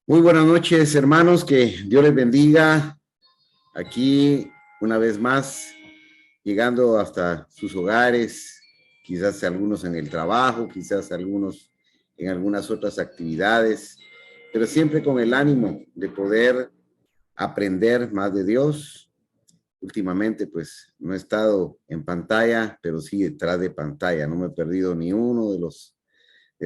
Muy buenas noches, hermanos, que Dios les bendiga. Aquí, una vez más, llegando hasta sus hogares, quizás algunos en el trabajo, quizás algunos en algunas otras actividades, pero siempre con el ánimo de poder aprender más de Dios. Últimamente, pues, no he estado en pantalla, pero sí detrás de pantalla. No me he perdido ni uno de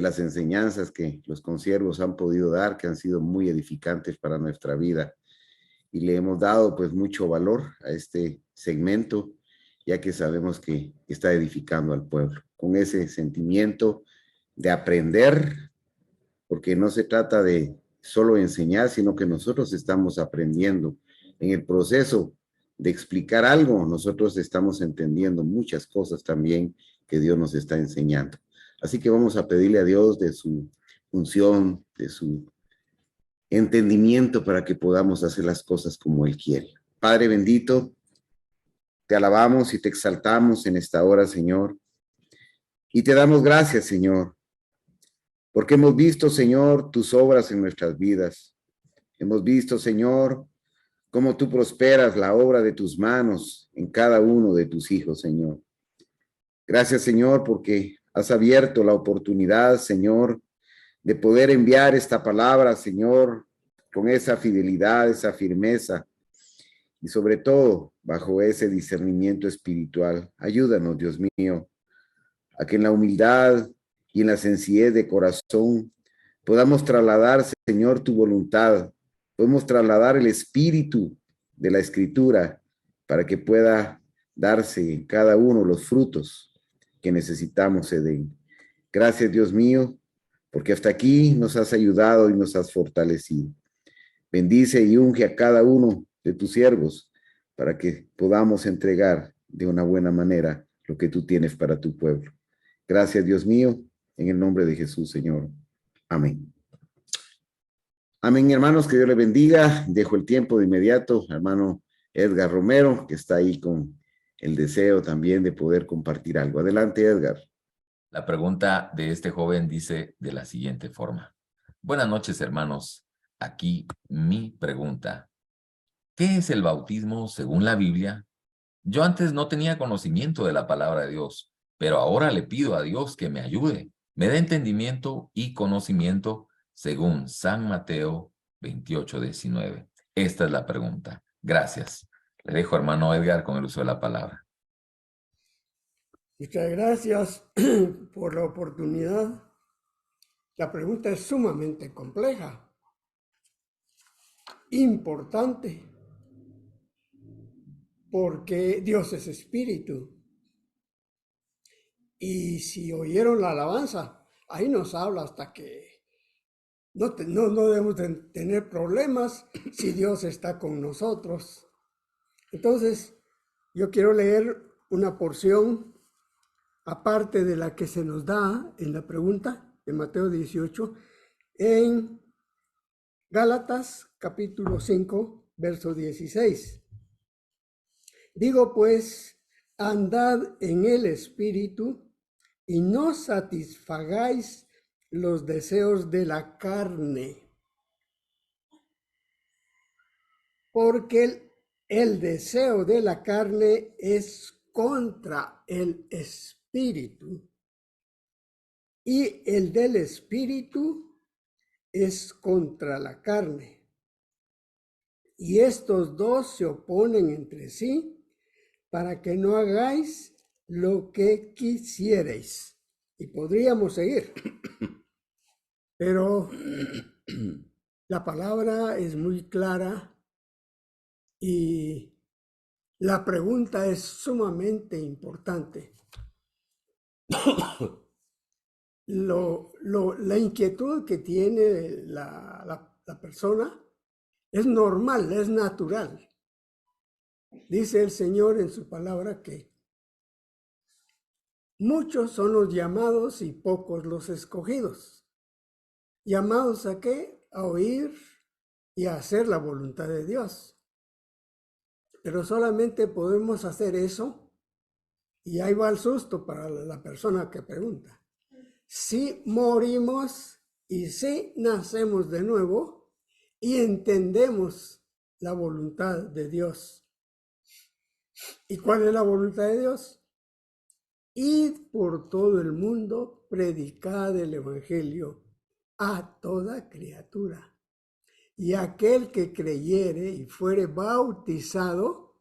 las enseñanzas que los consiervos han podido dar, que han sido muy edificantes para nuestra vida. Y le hemos dado pues mucho valor a este segmento, ya que sabemos que está edificando al pueblo, con ese sentimiento de aprender, porque no se trata de solo enseñar, sino que nosotros estamos aprendiendo. En el proceso de explicar algo, nosotros estamos entendiendo muchas cosas también que Dios nos está enseñando. Así que vamos a pedirle a Dios de su función, de su entendimiento para que podamos hacer las cosas como Él quiere. Padre bendito, te alabamos y te exaltamos en esta hora, Señor, y te damos gracias, Señor, porque hemos visto, Señor, tus obras en nuestras vidas. Hemos visto, Señor, cómo tú prosperas la obra de tus manos en cada uno de tus hijos, Señor. Gracias, Señor, porque has abierto la oportunidad, Señor, de poder enviar esta palabra, Señor, con esa fidelidad, esa firmeza y sobre todo bajo ese discernimiento espiritual. Ayúdanos, Dios mío, a que en la humildad y en la sencillez de corazón podamos trasladar, Señor, tu voluntad, podemos trasladar el espíritu de la escritura para que pueda darse en cada uno los frutos que necesitamos se den. Gracias, Dios mío, porque hasta aquí nos has ayudado y nos has fortalecido. Bendice y unge a cada uno de tus siervos para que podamos entregar de una buena manera lo que tú tienes para tu pueblo. Gracias, Dios mío, en el nombre de Jesús, Señor. Amén. Amén, hermanos, que Dios les bendiga. Dejo el tiempo de inmediato, hermano Edgar Romero, que está ahí con el deseo también de poder compartir algo. Adelante, Edgar. La pregunta de este joven dice de la siguiente forma. Buenas noches, hermanos. Aquí mi pregunta. ¿Qué es el bautismo según la Biblia? Yo antes no tenía conocimiento de la palabra de Dios, pero ahora le pido a Dios que me ayude, me dé entendimiento y conocimiento según San Mateo 28:19. Esta es la pregunta. Gracias. Le dejo, hermano Edgar, con el uso de la palabra. Muchas gracias por la oportunidad. La pregunta es sumamente compleja, importante, porque Dios es espíritu. Y si oyeron la alabanza, ahí nos habla hasta que no debemos tener problemas si Dios está con nosotros. Entonces, yo quiero leer una porción aparte de la que se nos da en la pregunta de Mateo 18, en Gálatas capítulo 5, verso 16. Digo pues, andad en el Espíritu y no satisfagáis los deseos de la carne, porque el deseo de la carne es contra el Espíritu y el del Espíritu es contra la carne. Y estos dos se oponen entre sí para que no hagáis lo que quisierais. Y podríamos seguir, pero la palabra es muy clara y la pregunta es sumamente importante. La inquietud que tiene la persona es normal, es natural. Dice el Señor en su palabra que muchos son los llamados y pocos los escogidos. ¿Llamados a qué? A oír y a hacer la voluntad de Dios. Pero solamente podemos hacer eso, y ahí va el susto para la persona que pregunta. Si morimos y si nacemos de nuevo y entendemos la voluntad de Dios. ¿Y cuál es la voluntad de Dios? Id por todo el mundo, predicad el evangelio a toda criatura. Y aquel que creyere y fuere bautizado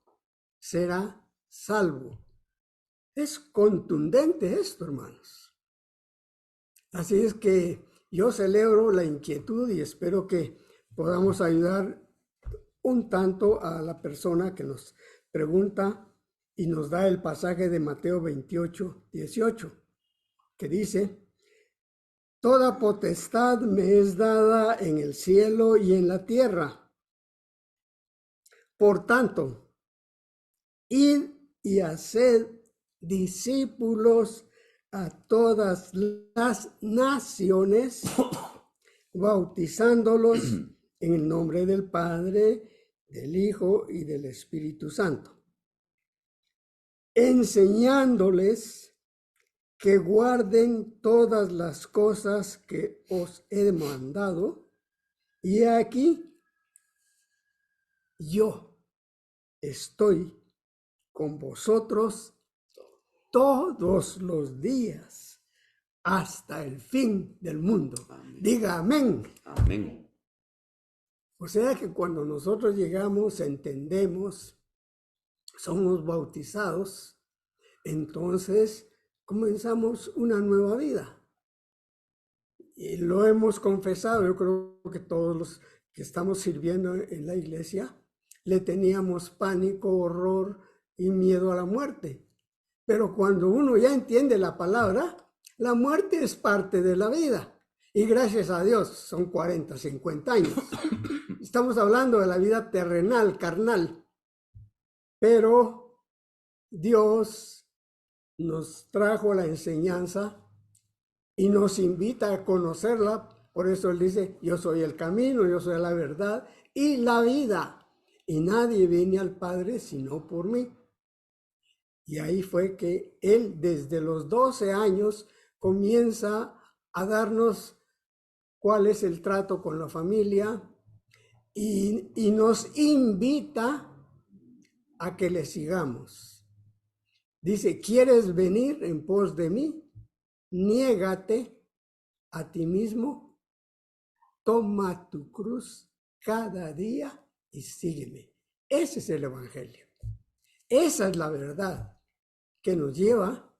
será salvo. Es contundente esto, hermanos. Así es que yo celebro la inquietud y espero que podamos ayudar un tanto a la persona que nos pregunta y nos da el pasaje de Mateo 28, 18, que dice: toda potestad me es dada en el cielo y en la tierra. Por tanto, id y haced discípulos a todas las naciones, bautizándolos en el nombre del Padre, del Hijo y del Espíritu Santo, enseñándoles que guarden todas las cosas que os he mandado, y aquí yo estoy con vosotros todos los días hasta el fin del mundo. Amén. Diga amén. Amén. O sea que cuando nosotros llegamos, entendemos, somos bautizados, entonces comenzamos una nueva vida. Y lo hemos confesado. Yo creo que todos los que estamos sirviendo en la iglesia le teníamos pánico, horror y miedo a la muerte. Pero cuando uno ya entiende la palabra, la muerte es parte de la vida. Y gracias a Dios son 40, 50 años. Estamos hablando de la vida terrenal, carnal. Pero Dios nos trajo la enseñanza y nos invita a conocerla. Por eso Él dice: yo soy el camino, yo soy la verdad y la vida. Y nadie viene al Padre sino por mí. Y ahí fue que Él desde los 12 años comienza a darnos cuál es el trato con la familia y nos invita a que le sigamos. Dice: ¿quieres venir en pos de mí? Niégate a ti mismo, toma tu cruz cada día y sígueme. Ese es el evangelio. Esa es la verdad que nos lleva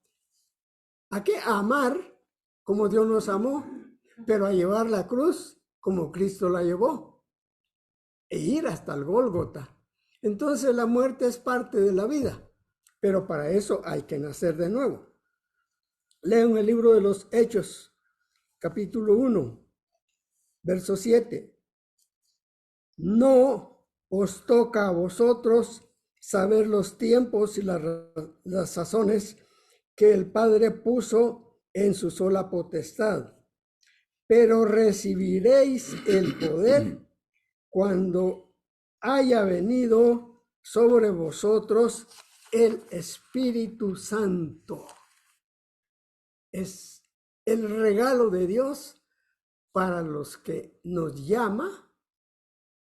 a que amar como Dios nos amó, pero a llevar la cruz como Cristo la llevó e ir hasta el Gólgota. Entonces la muerte es parte de la vida, pero para eso hay que nacer de nuevo. Lean el libro de los Hechos, capítulo 1, verso 7. No os toca a vosotros saber los tiempos y las sazones que el Padre puso en su sola potestad, pero recibiréis el poder cuando haya venido sobre vosotros el Espíritu Santo. Es el regalo de Dios para los que nos llama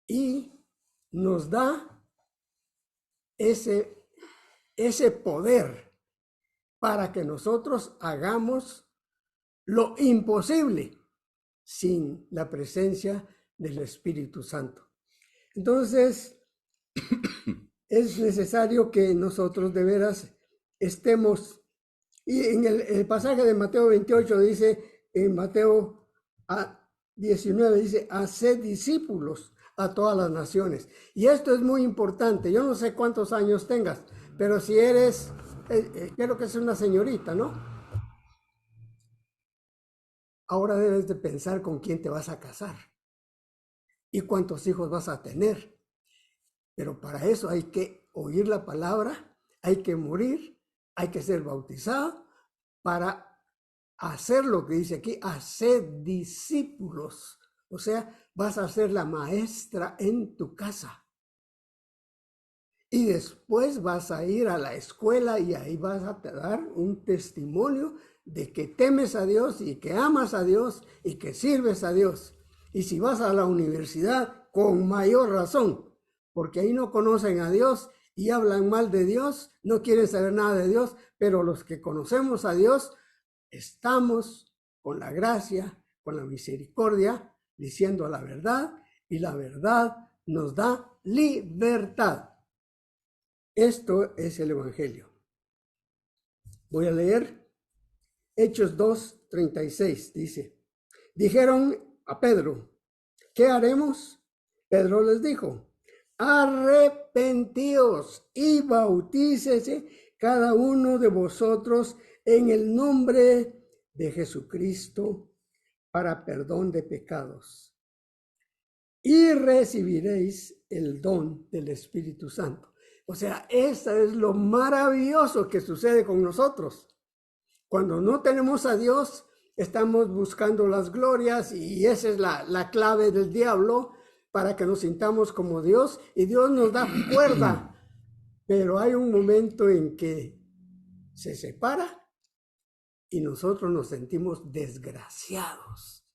y nos da ese poder para que nosotros hagamos lo imposible sin la presencia del Espíritu Santo. Entonces, es necesario que nosotros de veras estemos, y en el pasaje de Mateo 28 dice, en Mateo 19 dice: haced discípulos a todas las naciones. Y esto es muy importante. Yo no sé cuántos años tengas, pero si eres, quiero que seas una señorita, ¿no? Ahora debes de pensar con quién te vas a casar y cuántos hijos vas a tener. Pero para eso hay que oír la palabra, hay que morir, hay que ser bautizado para hacer lo que dice aquí: hacer discípulos. O sea, vas a ser la maestra en tu casa. Y después vas a ir a la escuela y ahí vas a dar un testimonio de que temes a Dios y que amas a Dios y que sirves a Dios. Y si vas a la universidad, con mayor razón, porque ahí no conocen a Dios y hablan mal de Dios, no quieren saber nada de Dios, pero los que conocemos a Dios, estamos con la gracia, con la misericordia, diciendo la verdad, y la verdad nos da libertad. Esto es el Evangelio. Voy a leer Hechos 2:36, dice, dijeron a Pedro, ¿qué haremos? Pedro les dijo, arrepentíos y bautícese cada uno de vosotros en el nombre de Jesucristo para perdón de pecados y recibiréis el don del Espíritu Santo. O sea, eso es lo maravilloso que sucede con nosotros. Cuando no tenemos a Dios, estamos buscando las glorias y esa es la clave del diablo para que nos sintamos como Dios y Dios nos da cuerda. Pero hay un momento en que se separa y nosotros nos sentimos desgraciados.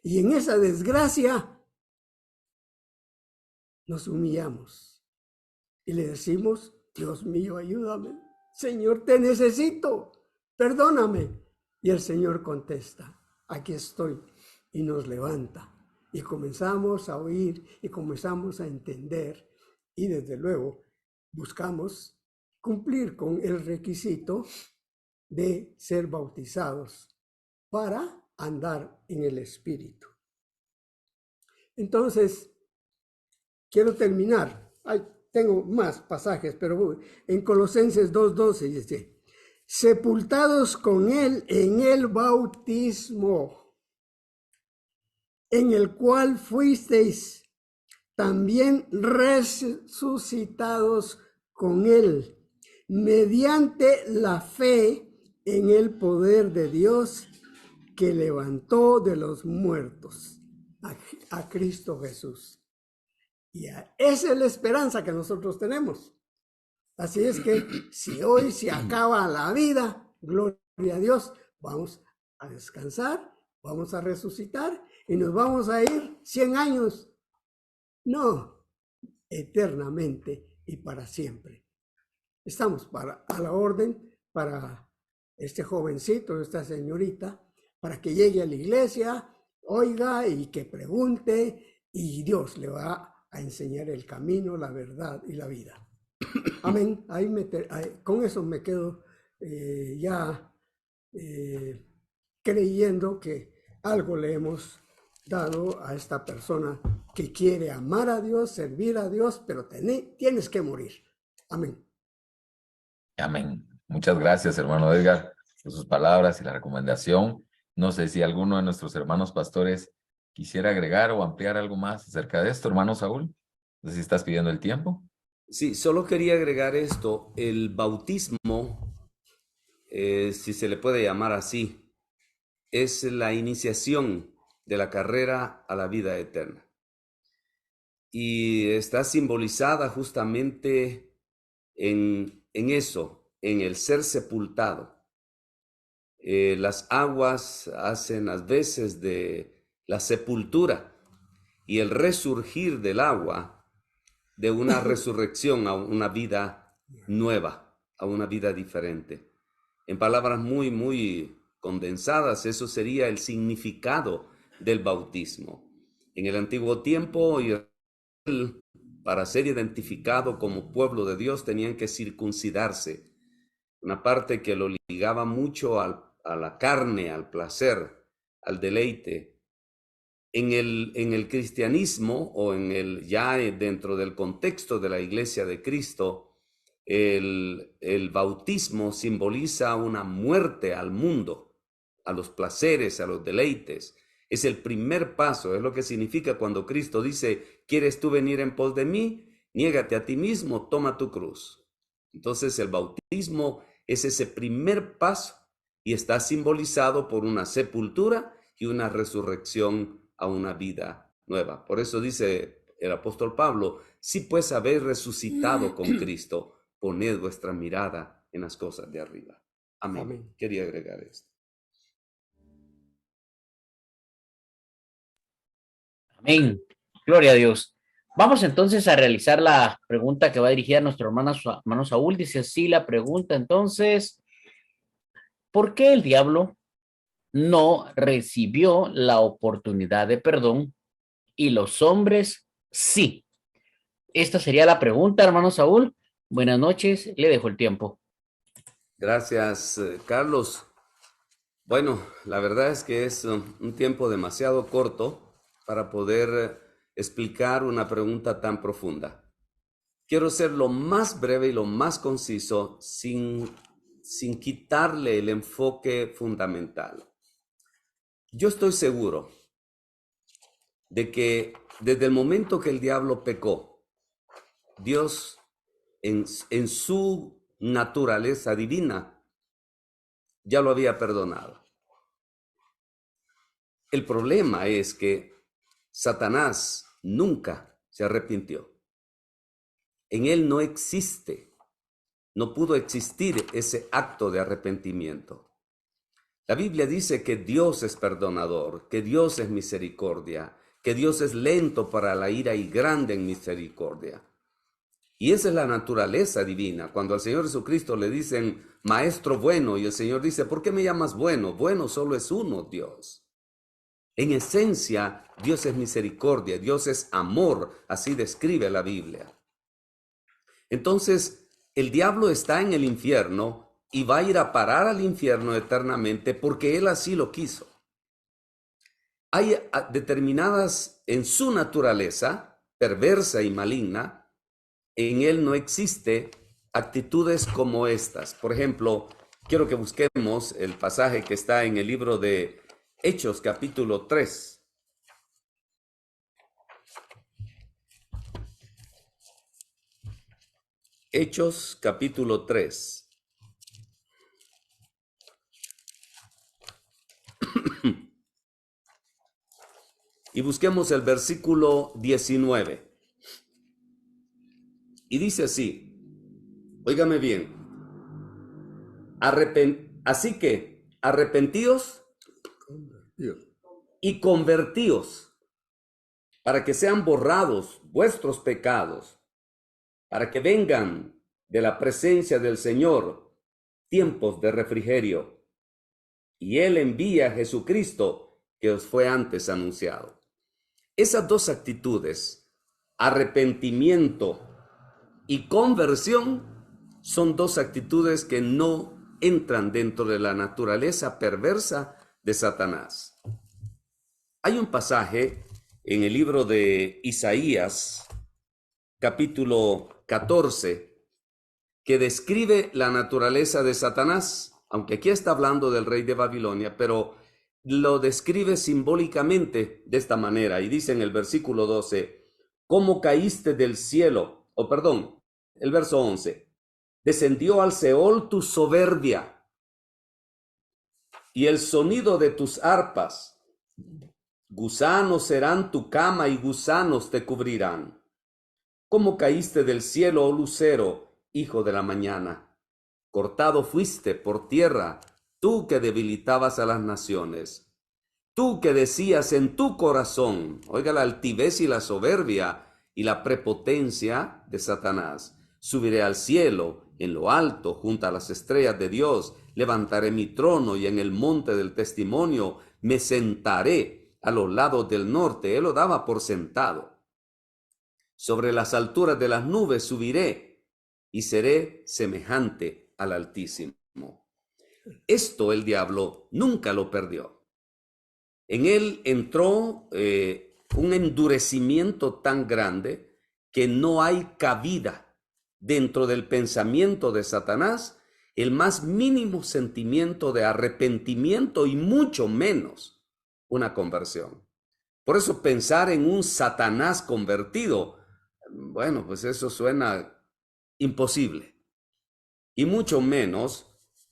Y en esa desgracia nos humillamos y le decimos, Dios mío, ayúdame. Señor, te necesito. Perdóname. Y el Señor contesta, aquí estoy. Y nos levanta. Y comenzamos a oír y comenzamos a entender. Y desde luego buscamos cumplir con el requisito de ser bautizados para andar en el Espíritu. Entonces, quiero terminar. Tengo más pasajes, pero en Colosenses 2:12 dice, sepultados con él en el bautismo, en el cual fuisteis también resucitados con él, mediante la fe en el poder de Dios que levantó de los muertos a Cristo Jesús. Y esa es la esperanza que nosotros tenemos. Así es que si hoy se acaba la vida, gloria a Dios, vamos a descansar, vamos a resucitar y nos vamos a ir 100 años. No, eternamente y para siempre. Estamos a la orden para este jovencito, esta señorita, para que llegue a la iglesia, oiga y que pregunte y Dios le va a enseñar el camino, la verdad y la vida. Amén. Con eso me quedo creyendo que algo le hemos dado a esta persona que quiere amar a Dios, servir a Dios, pero tienes que morir. Amén. Amén. Muchas gracias, hermano Edgar, por sus palabras y la recomendación. No sé si alguno de nuestros hermanos pastores quisiera agregar o ampliar algo más acerca de esto, hermano Saúl. No sé si estás pidiendo el tiempo. Sí, solo quería agregar esto. El bautismo, si se le puede llamar así, es la iniciación de la carrera a la vida eterna. Y está simbolizada justamente en eso, en el ser sepultado. Las aguas hacen las veces de la sepultura y el resurgir del agua de una resurrección a una vida nueva, a una vida diferente. En palabras muy, muy condensadas, eso sería el significado del bautismo. En el antiguo tiempo, para ser identificado como pueblo de Dios, tenían que circuncidarse. Una parte que lo ligaba mucho a la carne, al placer, al deleite. En el cristianismo o ya dentro del contexto de la Iglesia de Cristo, el bautismo simboliza una muerte al mundo, a los placeres, a los deleites. Es el primer paso, es lo que significa cuando Cristo dice, ¿quieres tú venir en pos de mí? Niégate a ti mismo, toma tu cruz. Entonces el bautismo es ese primer paso y está simbolizado por una sepultura y una resurrección a una vida nueva. Por eso dice el apóstol Pablo, si pues habéis resucitado con Cristo, poned vuestra mirada en las cosas de arriba. Amén. Amén. Quería agregar esto. Amén. Gloria a Dios. Vamos entonces a realizar la pregunta que va dirigida a nuestro hermano Saúl. Dice así la pregunta entonces, ¿por qué el diablo no recibió la oportunidad de perdón y los hombres sí? Esta sería la pregunta, hermano Saúl. Buenas noches, le dejo el tiempo. Gracias, Carlos. Bueno, la verdad es que es un tiempo demasiado corto para poder explicar una pregunta tan profunda. Quiero ser lo más breve y lo más conciso sin quitarle el enfoque fundamental. Yo estoy seguro de que desde el momento que el diablo pecó, Dios en su naturaleza divina ya lo había perdonado. El problema es que Satanás nunca se arrepintió. En él no existe, no pudo existir ese acto de arrepentimiento. La Biblia dice que Dios es perdonador, que Dios es misericordia, que Dios es lento para la ira y grande en misericordia. Y esa es la naturaleza divina. Cuando al Señor Jesucristo le dicen, Maestro bueno, y el Señor dice, ¿por qué me llamas bueno? Bueno solo es uno, Dios. En esencia, Dios es misericordia, Dios es amor, así describe la Biblia. Entonces, el diablo está en el infierno y va a ir a parar al infierno eternamente porque él así lo quiso. Hay determinadas en su naturaleza, perversa y maligna, en él no existe actitudes como estas. Por ejemplo, quiero que busquemos el pasaje que está en el libro de Hechos, capítulo 3. Hechos, capítulo 3. Y busquemos el versículo 19. Y dice así, óigame bien, así que arrepentíos y convertíos para que sean borrados vuestros pecados, para que vengan de la presencia del Señor tiempos de refrigerio. Y Él envía a Jesucristo que os fue antes anunciado. Esas dos actitudes, arrepentimiento y conversión, son dos actitudes que no entran dentro de la naturaleza perversa de Satanás. Hay un pasaje en el libro de Isaías, capítulo 14, que describe la naturaleza de Satanás, aunque aquí está hablando del rey de Babilonia, pero lo describe simbólicamente de esta manera, y dice en el versículo 12, ¿cómo caíste del cielo? El verso 11, descendió al Seol tu soberbia, y el sonido de tus arpas, gusanos serán tu cama y gusanos te cubrirán. ¿Cómo caíste del cielo, oh lucero, hijo de la mañana? Cortado fuiste por tierra, tú que debilitabas a las naciones. Tú que decías en tu corazón, oiga la altivez y la soberbia y la prepotencia de Satanás. Subiré al cielo, en lo alto, junto a las estrellas de Dios. Levantaré mi trono y en el monte del testimonio me sentaré a los lados del norte. Él lo daba por sentado. Sobre las alturas de las nubes subiré y seré semejante al Altísimo. Esto el diablo nunca lo perdió. En él entró un endurecimiento tan grande que no hay cabida dentro del pensamiento de Satanás el más mínimo sentimiento de arrepentimiento y mucho menos una conversión. Por eso pensar en un Satanás convertido, bueno, pues eso suena imposible. Y mucho menos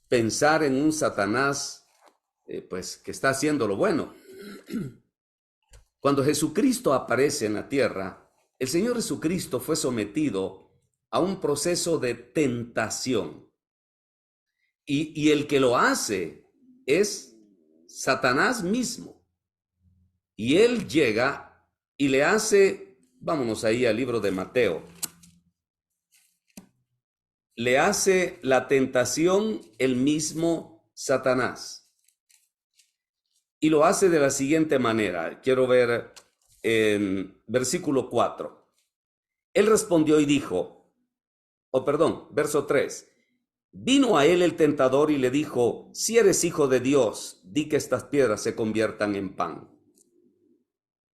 pensar en un Satanás pues que está haciendo lo bueno. Cuando Jesucristo aparece en la tierra, el Señor Jesucristo fue sometido a un proceso de tentación. Y el que lo hace es Satanás mismo. Y él llega y le hace, vámonos ahí al libro de Mateo, le hace la tentación el mismo Satanás. Y lo hace de la siguiente manera. Quiero ver en versículo 4. Él respondió y dijo, verso 3. Vino a él el tentador y le dijo, si eres hijo de Dios, di que estas piedras se conviertan en pan.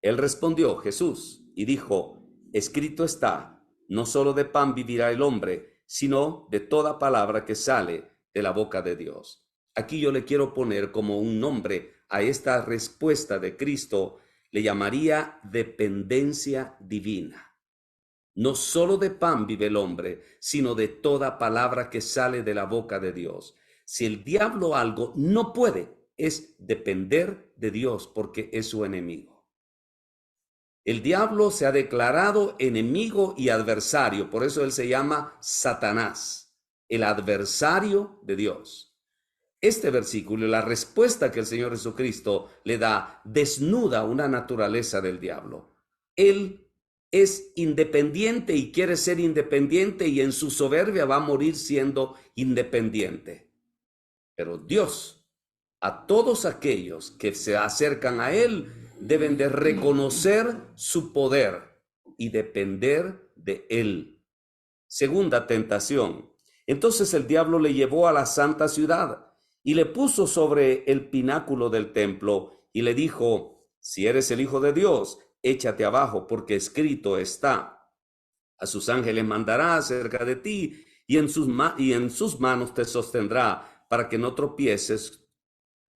Él respondió, Jesús, y dijo, escrito está, no solo de pan vivirá el hombre, sino de toda palabra que sale de la boca de Dios. Aquí yo le quiero poner como un nombre a esta respuesta de Cristo, le llamaría dependencia divina. No solo de pan vive el hombre, sino de toda palabra que sale de la boca de Dios. Si el diablo algo no puede, es depender de Dios porque es su enemigo. El diablo se ha declarado enemigo y adversario, por eso él se llama Satanás, el adversario de Dios. Este versículo, la respuesta que el Señor Jesucristo le da, desnuda una naturaleza del diablo. Él es independiente y quiere ser independiente y en su soberbia va a morir siendo independiente. Pero Dios, a todos aquellos que se acercan a Él, deben de reconocer su poder y depender de Él. Segunda tentación. Entonces el diablo le llevó a la santa ciudad y le puso sobre el pináculo del templo y le dijo, si eres el Hijo de Dios, échate abajo, porque escrito está, a sus ángeles mandará acerca de ti y en sus manos te sostendrá para que no tropieces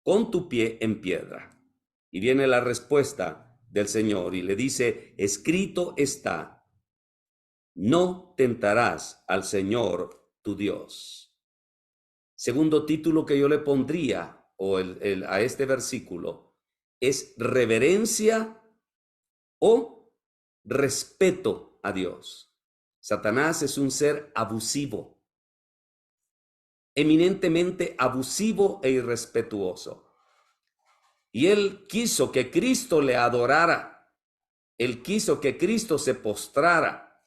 con tu pie en piedra. Y viene la respuesta del Señor y le dice, escrito está, no tentarás al Señor tu Dios. Segundo título que yo le pondría a este versículo es reverencia o respeto a Dios. Satanás es un ser abusivo, eminentemente abusivo e irrespetuoso. Y él quiso que Cristo le adorara, él quiso que Cristo se postrara,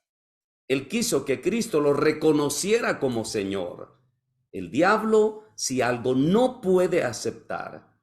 él quiso que Cristo lo reconociera como Señor. El diablo, si algo no puede aceptar,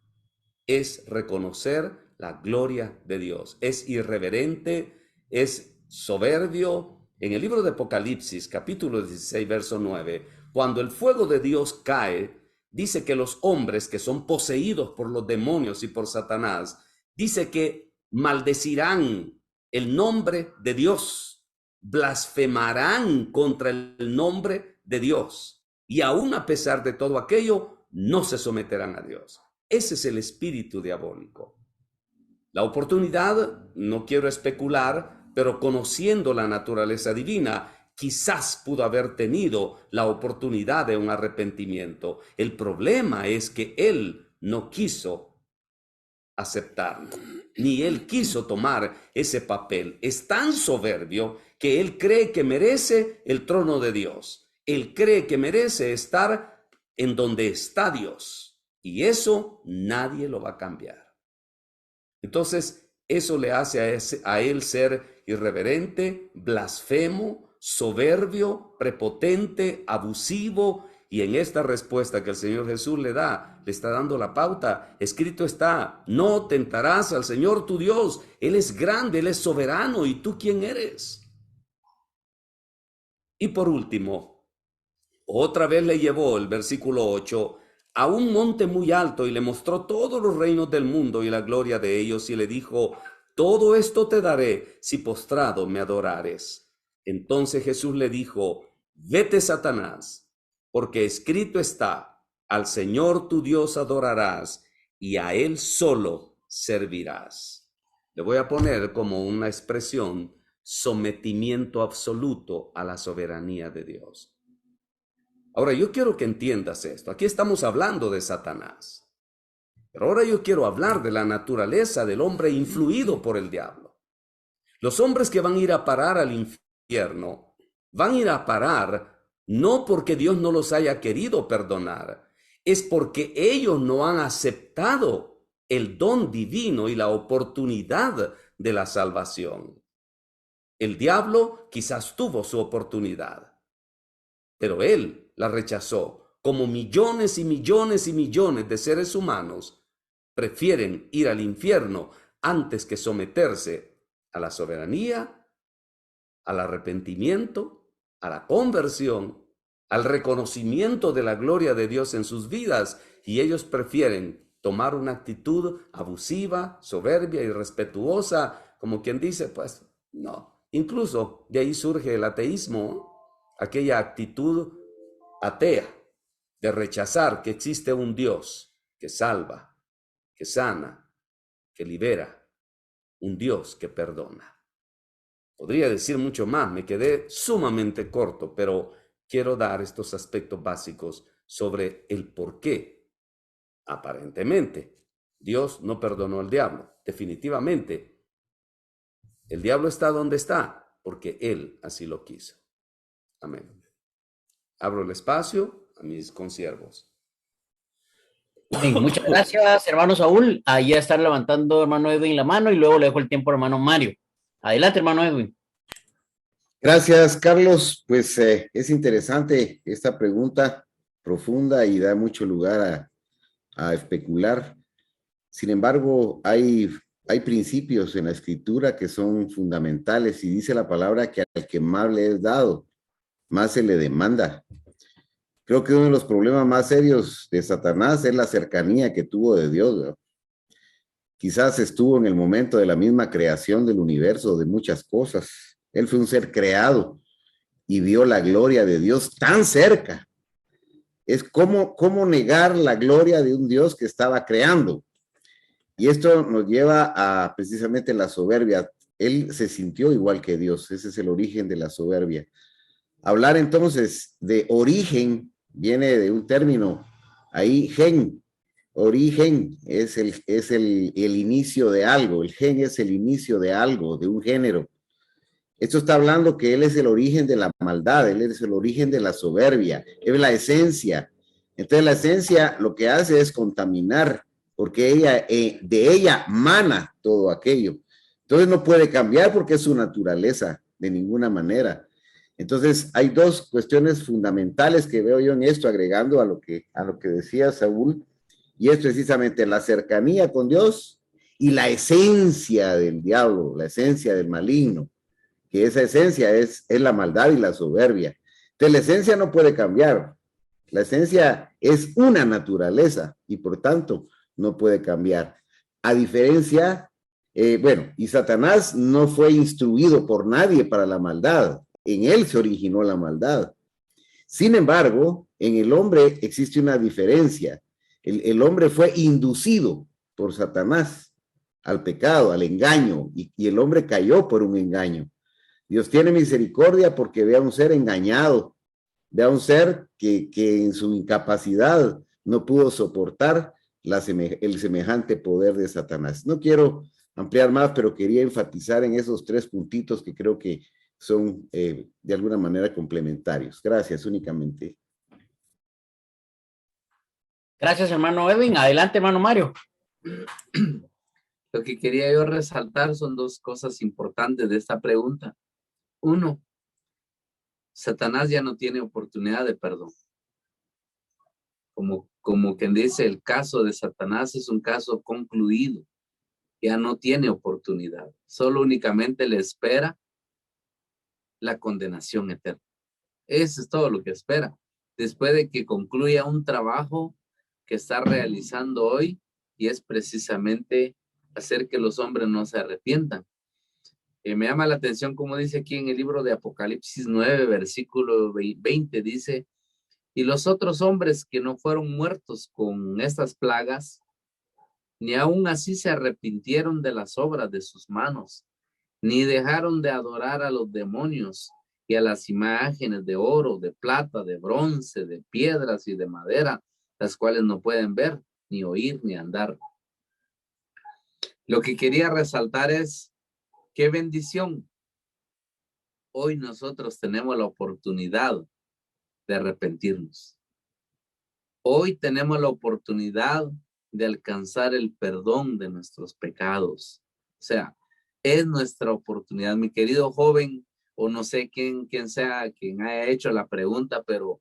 es reconocer la gloria de Dios. Es irreverente, es soberbio. En el libro de Apocalipsis, capítulo 16, verso 9, cuando el fuego de Dios cae, dice que los hombres que son poseídos por los demonios y por Satanás, dice que maldecirán el nombre de Dios, blasfemarán contra el nombre de Dios. Y aún a pesar de todo aquello, no se someterán a Dios. Ese es el espíritu diabólico. La oportunidad, no quiero especular, pero conociendo la naturaleza divina, quizás pudo haber tenido la oportunidad de un arrepentimiento. El problema es que él no quiso aceptarlo, ni él quiso tomar ese papel. Es tan soberbio que él cree que merece el trono de Dios. Él cree que merece estar en donde está Dios. Y eso nadie lo va a cambiar. Entonces, eso le hace a él ser irreverente, blasfemo, soberbio, prepotente, abusivo. Y en esta respuesta que el Señor Jesús le da, le está dando la pauta. Escrito está, no tentarás al Señor tu Dios. Él es grande, Él es soberano. ¿Y tú quién eres? Y por último, otra vez le llevó, el versículo 8, a un monte muy alto y le mostró todos los reinos del mundo y la gloria de ellos y le dijo, todo esto te daré si postrado me adorares. Entonces Jesús le dijo, vete Satanás, porque escrito está, al Señor tu Dios adorarás y a Él solo servirás. Le voy a poner como una expresión, sometimiento absoluto a la soberanía de Dios. Ahora yo quiero que entiendas esto. Aquí estamos hablando de Satanás. Pero ahora yo quiero hablar de la naturaleza del hombre influido por el diablo. Los hombres que van a ir a parar al infierno, van a ir a parar no porque Dios no los haya querido perdonar, es porque ellos no han aceptado el don divino y la oportunidad de la salvación. El diablo quizás tuvo su oportunidad, pero él la rechazó. Como millones y millones y millones de seres humanos prefieren ir al infierno antes que someterse a la soberanía, al arrepentimiento, a la conversión, al reconocimiento de la gloria de Dios en sus vidas, y ellos prefieren tomar una actitud abusiva, soberbia, irrespetuosa, como quien dice, pues no. Incluso de ahí surge el ateísmo, aquella actitud atea de rechazar que existe un Dios que salva, que sana, que libera, un Dios que perdona. Podría decir mucho más, me quedé sumamente corto, pero quiero dar estos aspectos básicos sobre el por qué, aparentemente, Dios no perdonó al diablo. Definitivamente, el diablo está donde está, porque él así lo quiso. Amén. Abro el espacio a mis consiervos. Bien, muchas gracias, hermano Saúl. Ahí ya está levantando hermano Edwin la mano y luego le dejo el tiempo a hermano Mario. Adelante, hermano Edwin. Gracias, Carlos. Pues es interesante esta pregunta profunda y da mucho lugar a especular. Sin embargo, hay principios en la escritura que son fundamentales y dice la palabra que al que más le es dado, más se le demanda. Creo que uno de los problemas más serios de Satanás es la cercanía que tuvo de Dios, ¿verdad? Quizás estuvo en el momento de la misma creación del universo, de muchas cosas. Él fue un ser creado y vio la gloria de Dios tan cerca. Es cómo negar la gloria de un Dios que estaba creando. Y esto nos lleva a precisamente la soberbia. Él se sintió igual que Dios. Ese es el origen de la soberbia. Hablar entonces de origen viene de un término, ahí gen, origen es el inicio de algo, el gen es el inicio de algo, de un género. Esto está hablando que él es el origen de la maldad, él es el origen de la soberbia, es la esencia. Entonces la esencia lo que hace es contaminar, porque de ella mana todo aquello. Entonces no puede cambiar porque es su naturaleza, de ninguna manera. Entonces hay dos cuestiones fundamentales que veo yo en esto, agregando a lo que decía Saúl, y es precisamente la cercanía con Dios y la esencia del diablo, la esencia del maligno, que esa esencia es la maldad y la soberbia. Entonces la esencia no puede cambiar, la esencia es una naturaleza y por tanto no puede cambiar. A diferencia, y Satanás no fue instruido por nadie para la maldad, en él se originó la maldad. Sin embargo, en el hombre existe una diferencia. El hombre fue inducido por Satanás al pecado, al engaño, y el hombre cayó por un engaño. Dios tiene misericordia porque ve a un ser engañado, ve a un ser que en su incapacidad no pudo soportar el semejante poder de Satanás. No quiero ampliar más, pero quería enfatizar en esos tres puntitos que creo que son de alguna manera complementarios. Gracias, únicamente. Gracias, hermano Edwin. Adelante, hermano Mario. Lo que quería yo resaltar son dos cosas importantes de esta pregunta. Uno, Satanás ya no tiene oportunidad de perdón. Como quien dice, el caso de Satanás es un caso concluido. Ya no tiene oportunidad. Solo únicamente le espera la condenación eterna. Eso es todo lo que espera. Después de que concluya un trabajo que está realizando hoy, y es precisamente hacer que los hombres no se arrepientan. Me llama la atención como dice aquí en el libro de Apocalipsis 9, versículo 20, dice, y los otros hombres que no fueron muertos con estas plagas, ni aún así se arrepintieron de las obras de sus manos, ni dejaron de adorar a los demonios y a las imágenes de oro, de plata, de bronce, de piedras y de madera, las cuales no pueden ver, ni oír, ni andar. Lo que quería resaltar es, qué bendición. Hoy nosotros tenemos la oportunidad de arrepentirnos. Hoy tenemos la oportunidad de alcanzar el perdón de nuestros pecados. O sea, Es nuestra oportunidad, mi querido joven, o no sé quién sea quien haya hecho la pregunta, pero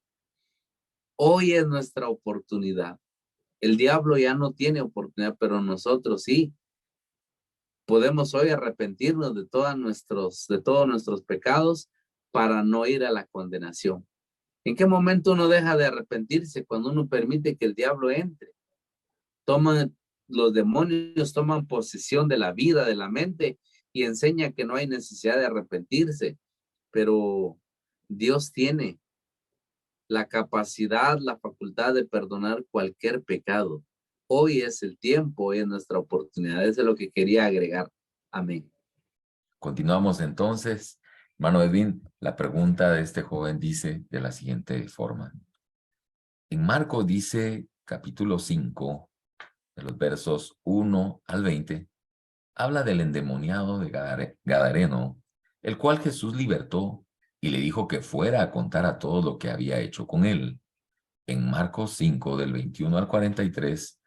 hoy es nuestra oportunidad. El diablo ya no tiene oportunidad, pero nosotros sí. Podemos hoy arrepentirnos de todos nuestros pecados para no ir a la condenación. ¿En qué momento uno deja de arrepentirse? Cuando uno permite que el diablo entre. Los demonios toman posesión de la vida, de la mente, y enseña que no hay necesidad de arrepentirse. Pero Dios tiene la capacidad, la facultad de perdonar cualquier pecado. Hoy es el tiempo, hoy es nuestra oportunidad. Eso es lo que quería agregar. Amén. Continuamos entonces. Hermano Edwin, la pregunta de este joven dice de la siguiente forma. En Marcos dice, capítulo 5, de los versos 1 al 20, habla del endemoniado de Gadareno, el cual Jesús libertó y le dijo que fuera a contar a todos lo que había hecho con él. En Marcos 5, del 21 al 43,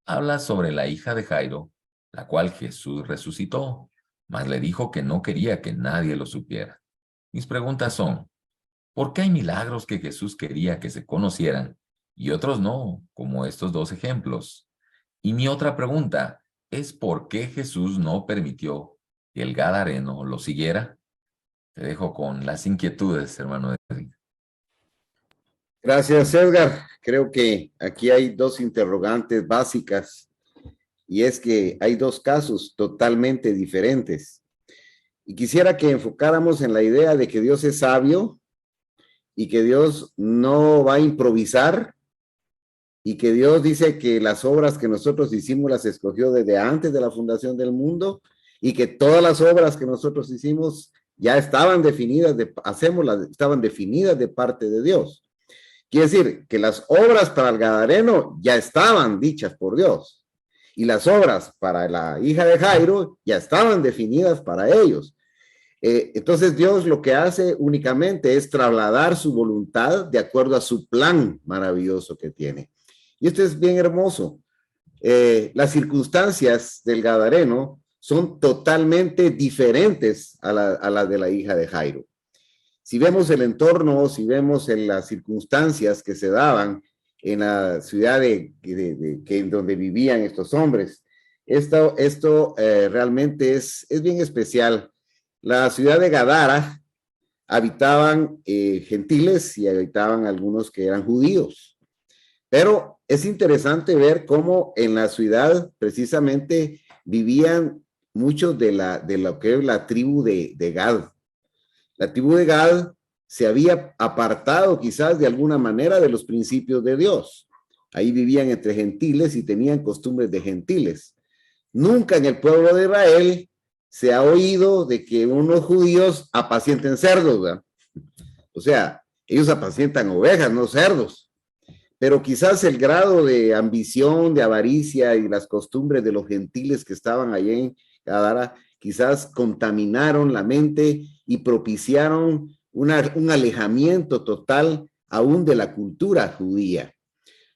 habla sobre la hija de Jairo, la cual Jesús resucitó, mas le dijo que no quería que nadie lo supiera. Mis preguntas son, ¿por qué hay milagros que Jesús quería que se conocieran y otros no, como estos dos ejemplos? Y mi otra pregunta es, ¿por qué Jesús no permitió que el gadareno lo siguiera? Te dejo con las inquietudes, hermano Edwin. Gracias, Edgar. Creo que aquí hay dos interrogantes básicas y es que hay dos casos totalmente diferentes. Y quisiera que enfocáramos en la idea de que Dios es sabio y que Dios no va a improvisar y que Dios dice que las obras que nosotros hicimos las escogió desde antes de la fundación del mundo y que todas las obras que nosotros hicimos ya estaban definidas, estaban definidas de parte de Dios. Quiere decir que las obras para el gadareno ya estaban dichas por Dios y las obras para la hija de Jairo ya estaban definidas para ellos. Entonces Dios lo que hace únicamente es trasladar su voluntad de acuerdo a su plan maravilloso que tiene. Y esto es bien hermoso. Las circunstancias del gadareno son totalmente diferentes a las de la hija de Jairo. Si vemos el entorno, si vemos en las circunstancias que se daban en la ciudad en donde vivían estos hombres, esto realmente es bien especial. La ciudad de Gadara habitaban gentiles y habitaban algunos que eran judíos. Pero es interesante ver cómo en la ciudad precisamente vivían muchos de lo que es la tribu de Gad. La tribu de Gad se había apartado quizás de alguna manera de los principios de Dios. Ahí vivían entre gentiles y tenían costumbres de gentiles. Nunca en el pueblo de Israel se ha oído de que unos judíos apacienten cerdos, ¿verdad? O sea, ellos apacientan ovejas, no cerdos. Pero quizás el grado de ambición, de avaricia y las costumbres de los gentiles que estaban allí en Gadara, quizás contaminaron la mente y propiciaron un alejamiento total aún de la cultura judía.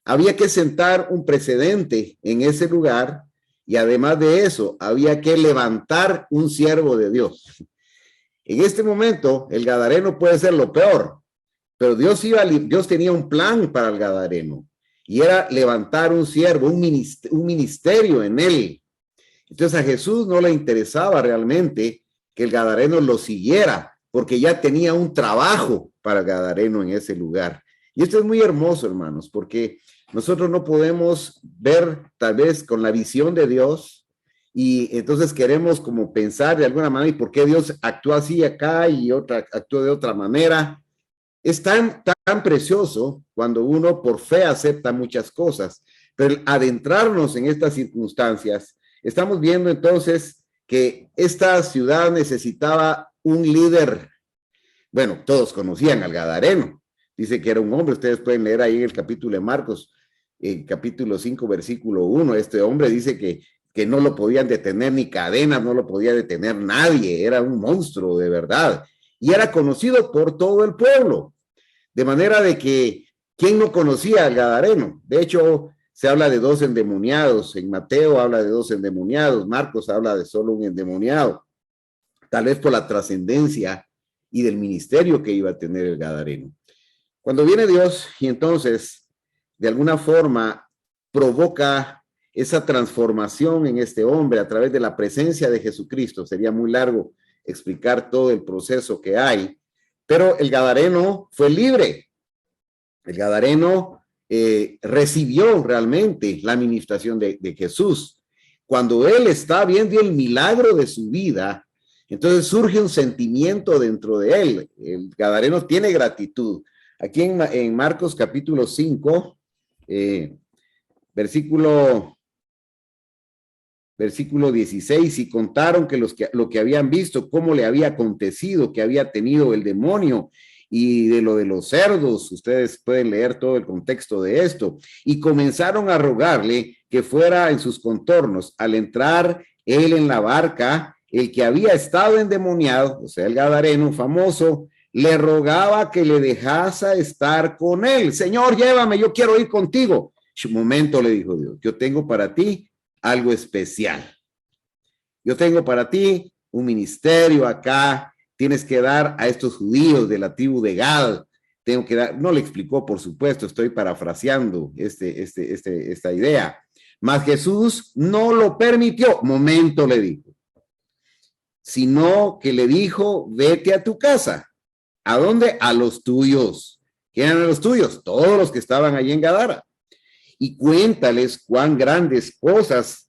Había que sentar un precedente en ese lugar y además de eso, había que levantar un siervo de Dios. En este momento, el gadareno puede ser lo peor, pero Dios tenía un plan para el gadareno y era levantar un siervo, un ministerio en él. Entonces a Jesús no le interesaba realmente que el gadareno lo siguiera, porque ya tenía un trabajo para el gadareno en ese lugar. Y esto es muy hermoso, hermanos, porque nosotros no podemos ver tal vez con la visión de Dios y entonces queremos como pensar de alguna manera, ¿y por qué Dios actúa así acá y actúa de otra manera? Es tan precioso cuando uno por fe acepta muchas cosas, pero adentrarnos en estas circunstancias, estamos viendo entonces que esta ciudad necesitaba un líder. Bueno, todos conocían al gadareno, dice que era un hombre, ustedes pueden leer ahí en el capítulo de Marcos, capítulo 5, versículo 1, este hombre dice que no lo podían detener ni cadenas, no lo podía detener nadie, era un monstruo de verdad, y era conocido por todo el pueblo, de manera de que, ¿quién no conocía al gadareno? De hecho, se habla de 2 endemoniados, en Mateo habla de 2 endemoniados, Marcos habla de solo un endemoniado, tal vez por la trascendencia y del ministerio que iba a tener el gadareno. Cuando viene Dios y entonces, de alguna forma, provoca esa transformación en este hombre a través de la presencia de Jesucristo, sería muy largo explicar todo el proceso que hay, pero el gadareno fue libre. El gadareno recibió realmente la administración de Jesús. Cuando él está viendo el milagro de su vida, entonces surge un sentimiento dentro de él. El gadareno tiene gratitud. Aquí en Marcos capítulo 5, versículo 16, y contaron que lo que habían visto, cómo le había acontecido, que había tenido el demonio, y de lo de los cerdos, ustedes pueden leer todo el contexto de esto, y comenzaron a rogarle que fuera en sus contornos. Al entrar él en la barca, el que había estado endemoniado, o sea, el gadareno famoso, le rogaba que le dejase estar con él. Señor, llévame, yo quiero ir contigo. Un momento, le dijo Dios, yo tengo para ti algo especial. Yo tengo para ti un ministerio acá. Tienes que dar a estos judíos de la tribu de Gad. Tengo que dar, no le explicó, por supuesto, estoy parafraseando esta idea. Mas Jesús no lo permitió. Momento, le dijo. Sino que le dijo, vete a tu casa. ¿A dónde? A los tuyos. ¿Quién eran los tuyos? Todos los que estaban allí en Gadara. Y cuéntales cuán grandes cosas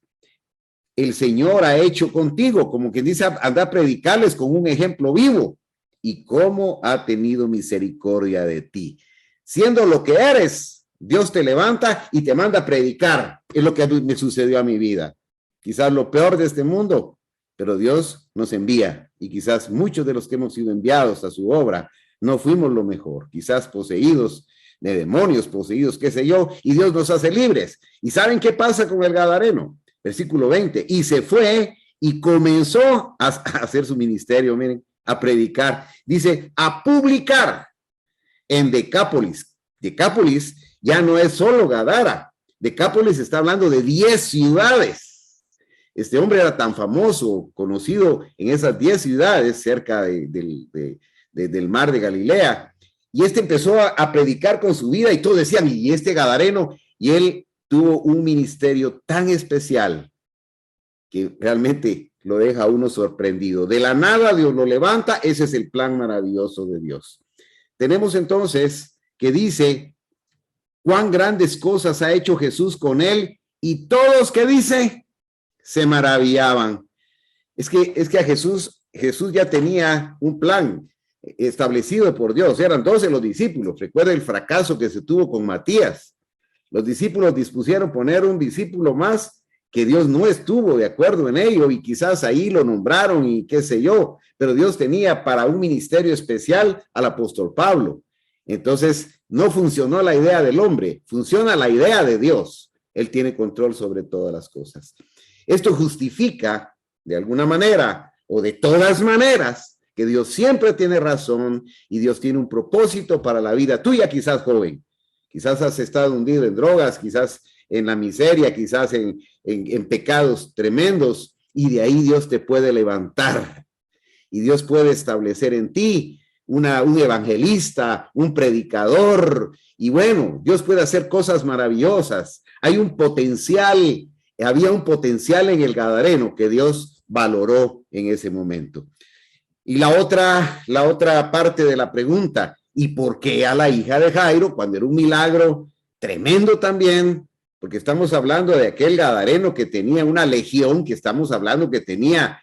el Señor ha hecho contigo, como quien dice, anda a predicarles con un ejemplo vivo, y cómo ha tenido misericordia de ti. Siendo lo que eres, Dios te levanta y te manda a predicar. Es lo que me sucedió a mi vida. Quizás lo peor de este mundo, pero Dios nos envía, y quizás muchos de los que hemos sido enviados a su obra no fuimos lo mejor, quizás poseídos de demonios, poseídos, qué sé yo, y Dios nos hace libres. ¿Y saben qué pasa con el gadareno? Versículo 20, y se fue y comenzó a hacer su ministerio, miren, a predicar. Dice, a publicar en Decápolis. Decápolis ya no es solo Gadara. Decápolis está hablando de 10 ciudades. Este hombre era tan famoso, conocido en esas 10 ciudades cerca del mar de Galilea. Y empezó a predicar con su vida, y todos decían, y este gadareno, y él tuvo un ministerio tan especial que realmente lo deja a uno sorprendido. De la nada Dios lo levanta. Ese es el plan maravilloso de Dios. Tenemos entonces que dice, cuán grandes cosas ha hecho Jesús con él, y todos, que dice, se maravillaban. Es que a Jesús ya tenía un plan establecido por Dios. Eran 12 los discípulos. Recuerda el fracaso que se tuvo con Matías. Los discípulos dispusieron poner un discípulo más, que Dios no estuvo de acuerdo en ello, y quizás ahí lo nombraron y qué sé yo, pero Dios tenía para un ministerio especial al apóstol Pablo. Entonces no funcionó la idea del hombre, funciona la idea de Dios. Él tiene control sobre todas las cosas. Esto justifica de alguna manera o de todas maneras que Dios siempre tiene razón, y Dios tiene un propósito para la vida tuya, quizás joven. Quizás has estado hundido en drogas, quizás en la miseria, quizás en pecados tremendos, y de ahí Dios te puede levantar, y Dios puede establecer en ti un evangelista, un predicador, y bueno, Dios puede hacer cosas maravillosas. Había un potencial en el gadareno que Dios valoró en ese momento. Y la otra parte de la pregunta, ¿y por qué a la hija de Jairo, cuando era un milagro tremendo también? Porque estamos hablando de aquel gadareno que tenía una legión, que estamos hablando que tenía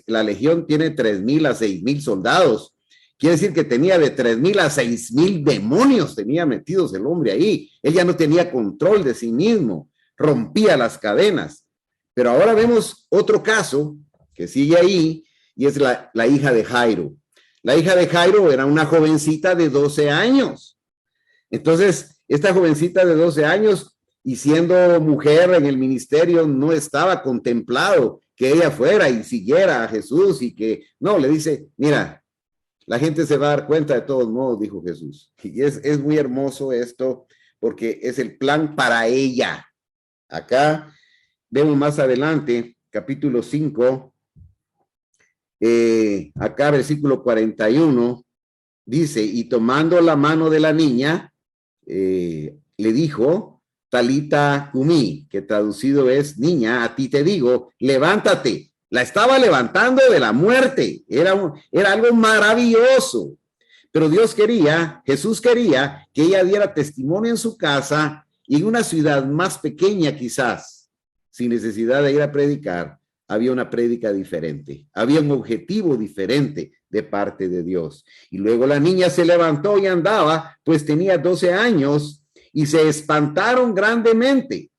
la legión tiene 3,000 a 6,000 soldados. Quiere decir que tenía de 3,000 a 6,000 demonios, tenía metidos el hombre ahí. Él ya no tenía control de sí mismo, rompía las cadenas. Pero ahora vemos otro caso que sigue ahí, y es la hija de Jairo. La hija de Jairo era una jovencita de 12 años. Entonces, esta jovencita de 12 años, y siendo mujer en el ministerio, no estaba contemplado que ella fuera y siguiera a Jesús, y que no, le dice, mira, la gente se va a dar cuenta de todos modos, dijo Jesús. Y es muy hermoso esto, porque es el plan para ella. Acá vemos más adelante, capítulo 5, acá versículo 41, dice, y tomando la mano de la niña, le dijo, Talita Cumi, que traducido es, niña, a ti te digo, levántate. La estaba levantando de la muerte. Era algo maravilloso. Pero Jesús quería que ella diera testimonio en su casa y en una ciudad más pequeña quizás, sin necesidad de ir a predicar, había una prédica diferente, había un objetivo diferente de parte de Dios. Y luego la niña se levantó y andaba, pues tenía 12 años y se espantaron grandemente.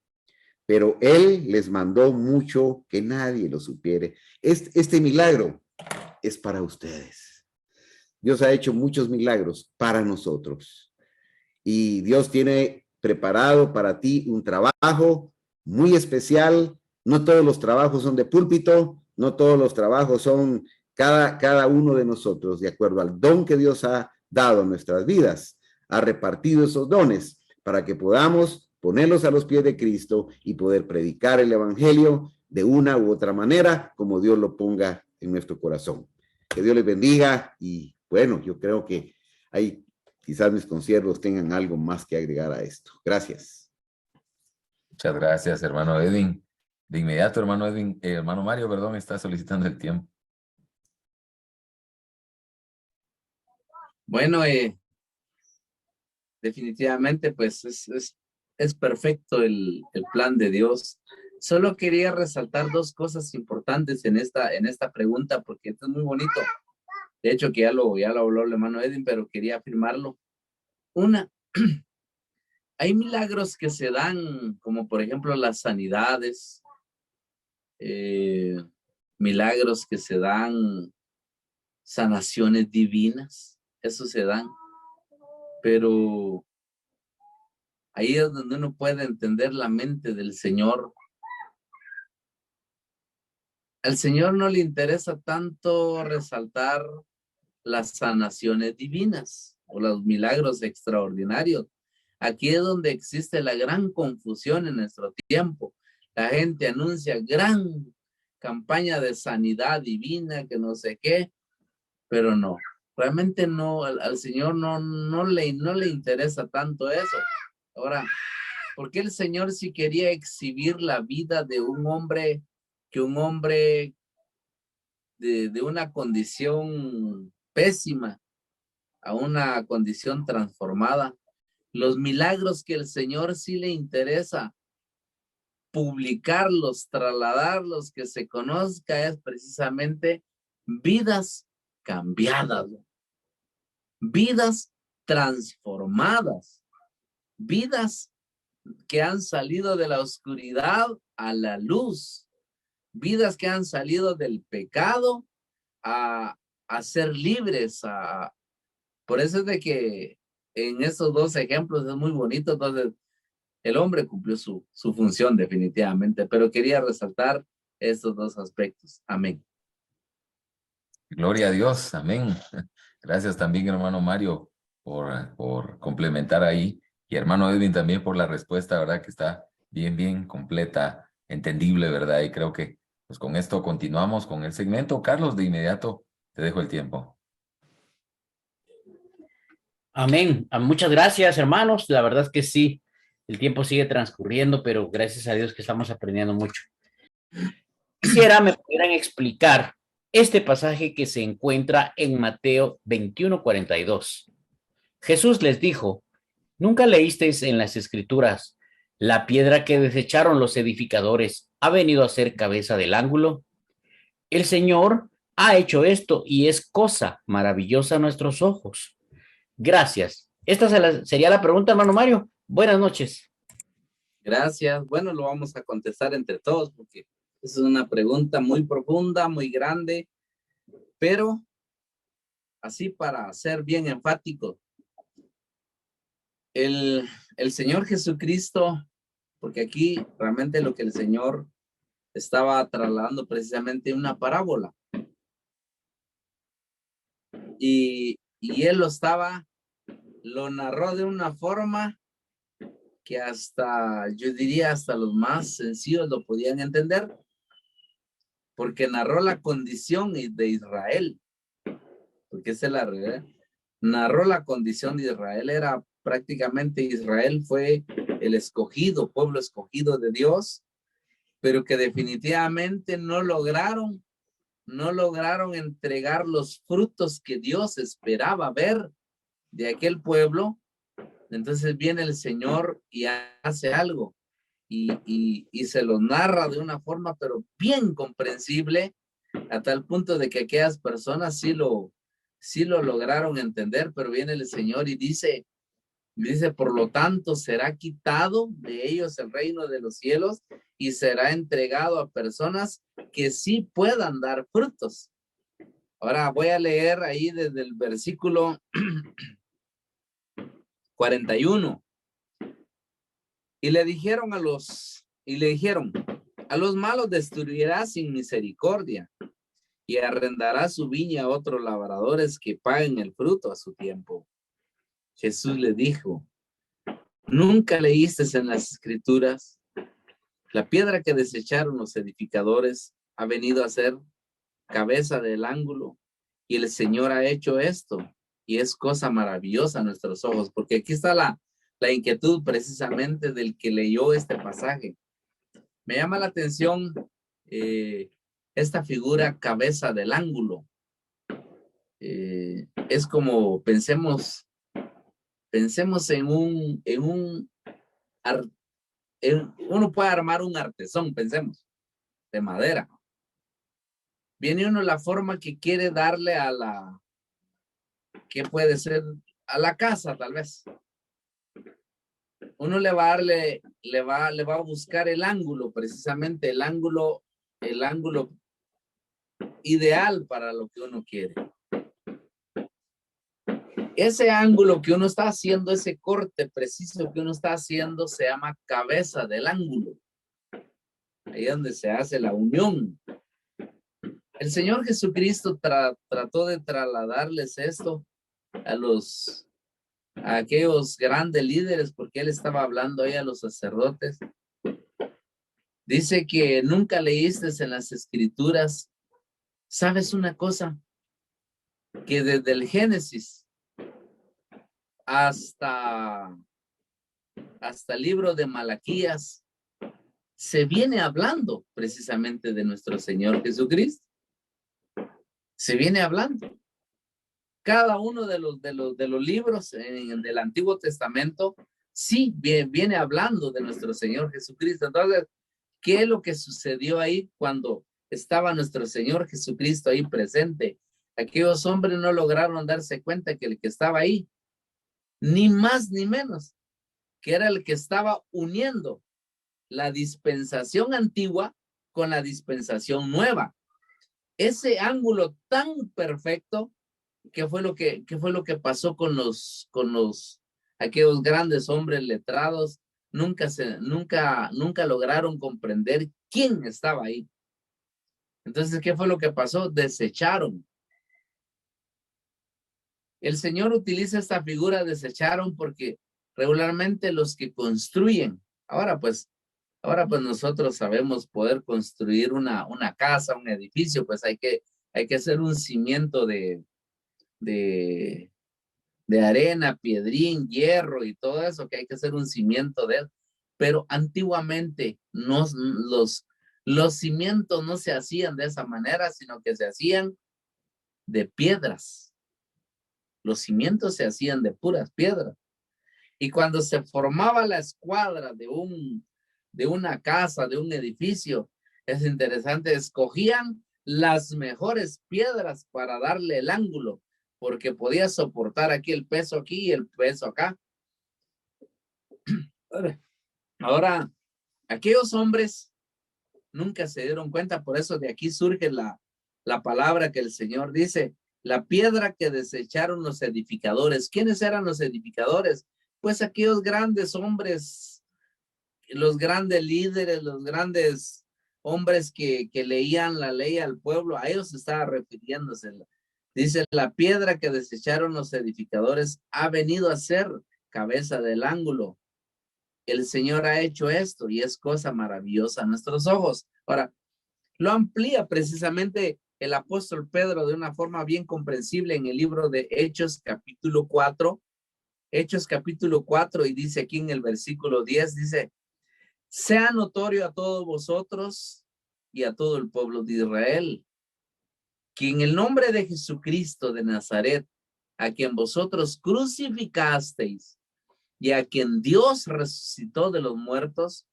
Pero él les mandó mucho que nadie lo supiere. Este milagro es para ustedes. Dios ha hecho muchos milagros para nosotros. Y Dios tiene preparado para ti un trabajo muy especial. No todos los trabajos son de púlpito, no todos los trabajos son cada uno de nosotros, de acuerdo al don que Dios ha dado en nuestras vidas. Ha repartido esos dones para que podamos ponerlos a los pies de Cristo y poder predicar el evangelio de una u otra manera, como Dios lo ponga en nuestro corazón. Que Dios les bendiga y bueno, yo creo que hay, quizás mis consiervos tengan algo más que agregar a esto. Gracias. Muchas gracias, hermano Edwin. De inmediato, hermano Edwin, hermano Mario, perdón, está solicitando el tiempo. Bueno, definitivamente, pues es perfecto el plan de Dios. Solo quería resaltar dos cosas importantes en esta pregunta, porque esto es muy bonito. De hecho, que ya lo habló el hermano Edwin, pero quería afirmarlo. Una, hay milagros que se dan, como por ejemplo las sanidades, milagros que se dan, sanaciones divinas, eso se dan. Pero ahí es donde uno puede entender la mente del Señor. Al Señor no le interesa tanto resaltar las sanaciones divinas o los milagros extraordinarios. Aquí es donde existe la gran confusión en nuestro tiempo. La gente anuncia gran campaña de sanidad divina, que no sé qué, pero no, realmente no, al Señor no le interesa tanto eso. Ahora, ¿por qué el Señor sí quería exhibir la vida de un hombre, que un hombre de una condición pésima a una condición transformada? Los milagros que el Señor sí le interesa publicarlos, trasladarlos, que se conozca, es precisamente vidas cambiadas, vidas transformadas, vidas que han salido de la oscuridad a la luz, vidas que han salido del pecado a ser libres. Por eso es de que en esos dos ejemplos es muy bonito. Entonces, el hombre cumplió su función definitivamente, pero quería resaltar estos dos aspectos. Amén. Gloria a Dios, amén. Gracias también, hermano Mario, por complementar ahí. Y hermano Edwin también por la respuesta, ¿verdad? Que está bien completa, entendible, ¿verdad? Y creo que pues con esto continuamos con el segmento. Carlos, de inmediato te dejo el tiempo. Amén. Muchas gracias, hermanos. La verdad es que sí, el tiempo sigue transcurriendo, pero gracias a Dios que estamos aprendiendo mucho. Quisiera me pudieran explicar este pasaje que se encuentra en Mateo 21:42. Jesús les dijo, ¿nunca leísteis en las Escrituras, la piedra que desecharon los edificadores ha venido a ser cabeza del ángulo? El Señor ha hecho esto y es cosa maravillosa a nuestros ojos. Gracias. Esta sería la pregunta, hermano Mario. Buenas noches. Gracias. Bueno, lo vamos a contestar entre todos porque es una pregunta muy profunda, muy grande, pero así para ser bien enfático, el Señor Jesucristo, porque aquí realmente lo que el Señor estaba trasladando precisamente una parábola. Y él lo narró de una forma que hasta, yo diría, hasta los más sencillos lo podían entender. porque narró la condición de Israel, porque esa es la realidad. Narró la condición de Israel, era prácticamente Israel fue el escogido, pueblo escogido de Dios, pero que definitivamente no lograron entregar los frutos que Dios esperaba ver de aquel pueblo. Entonces viene el Señor y hace algo y se lo narra de una forma pero bien comprensible, a tal punto de que aquellas personas sí lo lograron entender, pero viene el Señor y dice, por lo tanto será quitado de ellos el reino de los cielos y será entregado a personas que sí puedan dar frutos. Ahora voy a leer ahí desde el versículo 41. Y le dijeron, a los malos destruirá sin misericordia y arrendará su viña a otros labradores que paguen el fruto a su tiempo. Jesús le dijo, ¿nunca leíste en las escrituras? La piedra que desecharon los edificadores ha venido a ser cabeza del ángulo y el Señor ha hecho esto y es cosa maravillosa a nuestros ojos, porque aquí está la inquietud precisamente del que leyó este pasaje. Me llama la atención esta figura cabeza del ángulo. Es como pensemos en uno puede armar un artesón, pensemos, de madera. Viene uno la forma que quiere darle que puede ser a la casa, tal vez. Uno le va a buscar el ángulo, precisamente el ángulo ideal para lo que uno quiere. Ese ángulo que uno está haciendo, ese corte preciso que uno está haciendo, se llama cabeza del ángulo. Ahí es donde se hace la unión. El Señor Jesucristo trató de trasladarles esto a aquellos grandes líderes, porque Él estaba hablando ahí a los sacerdotes. Dice que nunca leíste en las escrituras. ¿Sabes una cosa? Que desde el Génesis hasta el libro de Malaquías se viene hablando precisamente de nuestro Señor Jesucristo. Se viene hablando. Cada uno de los libros del Antiguo Testamento sí viene hablando de nuestro Señor Jesucristo. Entonces, ¿qué es lo que sucedió ahí cuando estaba nuestro Señor Jesucristo ahí presente? Aquellos hombres no lograron darse cuenta que el que estaba ahí, ni más ni menos, que era el que estaba uniendo la dispensación antigua con la dispensación nueva. Ese ángulo tan perfecto, ¿qué fue lo que pasó con aquellos grandes hombres letrados? Nunca lograron comprender quién estaba ahí. Entonces, ¿qué fue lo que pasó? Desecharon. El Señor utiliza esta figura, desecharon, porque regularmente los que construyen, ahora pues nosotros sabemos poder construir una casa, un edificio, pues hay que hacer un cimiento de arena, piedrín, hierro y todo eso, que hay que hacer un cimiento de él. Pero antiguamente los cimientos no se hacían de esa manera, sino que se hacían de piedras. Los cimientos se hacían de puras piedras. Y cuando se formaba la escuadra de una casa, de un edificio, es interesante, escogían las mejores piedras para darle el ángulo, porque podía soportar aquí el peso aquí y el peso acá. Ahora, aquellos hombres nunca se dieron cuenta, por eso de aquí surge la palabra que el Señor dice, la piedra que desecharon los edificadores. ¿Quiénes eran los edificadores? Pues aquellos grandes hombres, los grandes líderes, los grandes hombres que leían la ley al pueblo, a ellos estaba refiriéndose. Dice, la piedra que desecharon los edificadores ha venido a ser cabeza del ángulo. El Señor ha hecho esto y es cosa maravillosa a nuestros ojos. Ahora, Lo amplía precisamente el apóstol Pedro de una forma bien comprensible en el libro de Hechos capítulo 4. Hechos capítulo 4, y dice aquí en el versículo 10, dice: sea notorio a todos vosotros y a todo el pueblo de Israel, que en el nombre de Jesucristo de Nazaret, a quien vosotros crucificasteis y a quien Dios resucitó de los muertos,